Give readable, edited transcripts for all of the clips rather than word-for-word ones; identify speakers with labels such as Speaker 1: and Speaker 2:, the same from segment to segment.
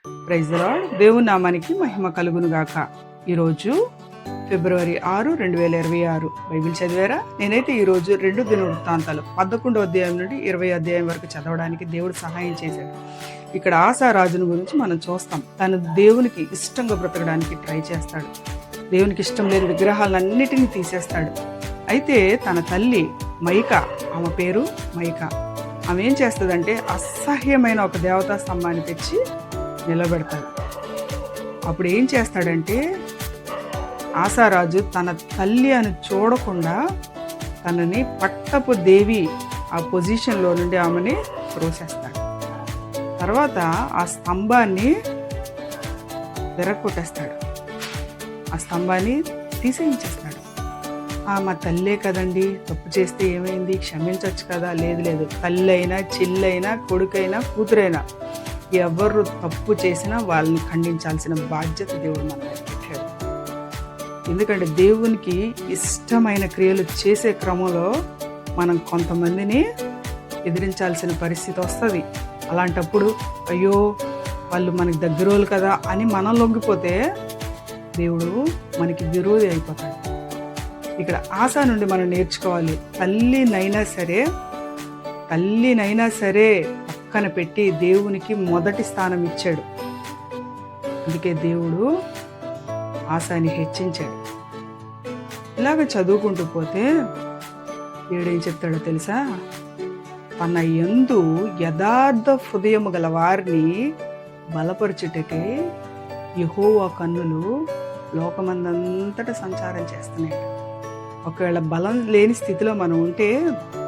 Speaker 1: Praise the lord. దేవుని నామానికి మహిమ కలుగును గాక. ఈరోజు ఫిబ్రవరి 6, 2026 బైబిల్ చదివారా? నేనైతే ఈరోజు 2 దినవృత్తాంతాలు 11వ అధ్యాయం నుండి 20వ అధ్యాయం వరకు చదవడానికి దేవుడు సహాయం చేశాడు. ఇక్కడ ఆసా రాజును గురించి మనం చూస్తాం. తను దేవునికి ఇష్టంగా బ్రతకడానికి ట్రై చేస్తాడు. దేవునికి ఇష్టం లేని విగ్రహాలన్నిటినీ తీసేస్తాడు. అయితే తన తల్లి మైకా, ఆమె పేరు మైకా, ఆమె ఏం చేస్తుందంటే అసహ్యమైన ఒక దేవతా స్తంభాన్ని తెచ్చి నిలబెడతాడు. అప్పుడు ఏం చేస్తాడంటే ఆసారాజు తన తల్లి అని చూడకుండా తనని పట్టపు దేవి ఆ పొజిషన్లో నుండి ఆమెని త్రోసేస్తాడు. తర్వాత ఆ స్తంభాన్ని విరగొట్టేస్తాడు. ఆ స్తంభాన్ని తీసేయించేస్తాడు. మా తల్లే కదండి, తప్పు చేస్తే ఏమైంది, క్షమించవచ్చు కదా. లేదు, తల్లి అయినా చెల్లైనా కొడుకైనా కూతురైనా ఎవరు తప్పు చేసినా వాళ్ళని ఖండించాల్సిన బాధ్యత దేవుడు మన మీద పెట్టాడు. ఎందుకంటే దేవునికి ఇష్టమైన క్రియలు చేసే క్రమంలో మనం కొంతమందిని ఎదిరించాల్సిన పరిస్థితి వస్తుంది. అలాంటప్పుడు అయ్యో వాళ్ళు మనకి దగ్గరోళ్ళు కదా అని మనం లొంగిపోతే దేవుడు మనకి విరోధి అయిపోతాడు. ఇక్కడ ఆశ నుండి మనం నేర్చుకోవాలి. తల్లినైనా సరే పక్కన పెట్టి దేవునికి మొదటి స్థానం ఇచ్చాడు. అందుకే దేవుడు ఆశాని హెచ్చించాడు. ఇలాగ చదువుకుంటూ పోతే దేవుడేం చెప్తాడో తెలుసా? తన యందు యథార్థ హృదయము గల వారిని బలపరచుటకే యెహోవా కన్నులు లోకమందంతటా సంచారం చేస్తున్నాయి. ఒకవేళ బలం లేని స్థితిలో మనం ఉంటే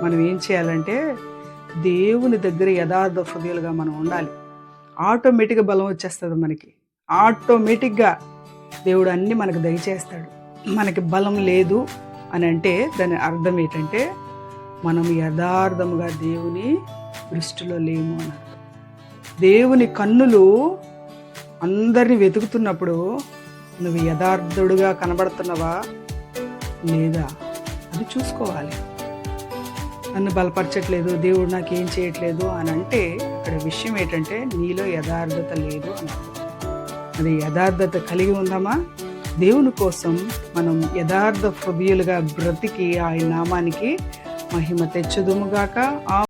Speaker 1: మనం ఏం చేయాలంటే దేవుని దగ్గర యథార్థ హృదయాలుగా మనం ఉండాలి. ఆటోమేటిక్గా బలం వచ్చేస్తుంది మనకి. ఆటోమేటిక్గా దేవుడు అన్నీ మనకు దయచేస్తాడు. మనకి బలం లేదు అని అంటే దాని అర్థం ఏంటంటే మనం యథార్థముగా దేవుని దృష్టిలో లేము అని అర్థం. దేవుని కన్నులు అందరినీ వెతుకుతున్నప్పుడు నువ్వు యథార్థుడుగా కనబడుతున్నావా లేదా అది చూసుకోవాలి. నన్ను బలపరచట్లేదు, దేవుడు నాకేం చేయట్లేదు అని అంటే అక్కడ విషయం ఏంటంటే నీలో యథార్థత లేదు అని అర్థం. అది యథార్థత కలిగి ఉందామా? దేవుని కోసం మనం యథార్థ హృదయులుగా బ్రతికి ఆయన నామానికి మహిమ తెచ్చుదుముగాక.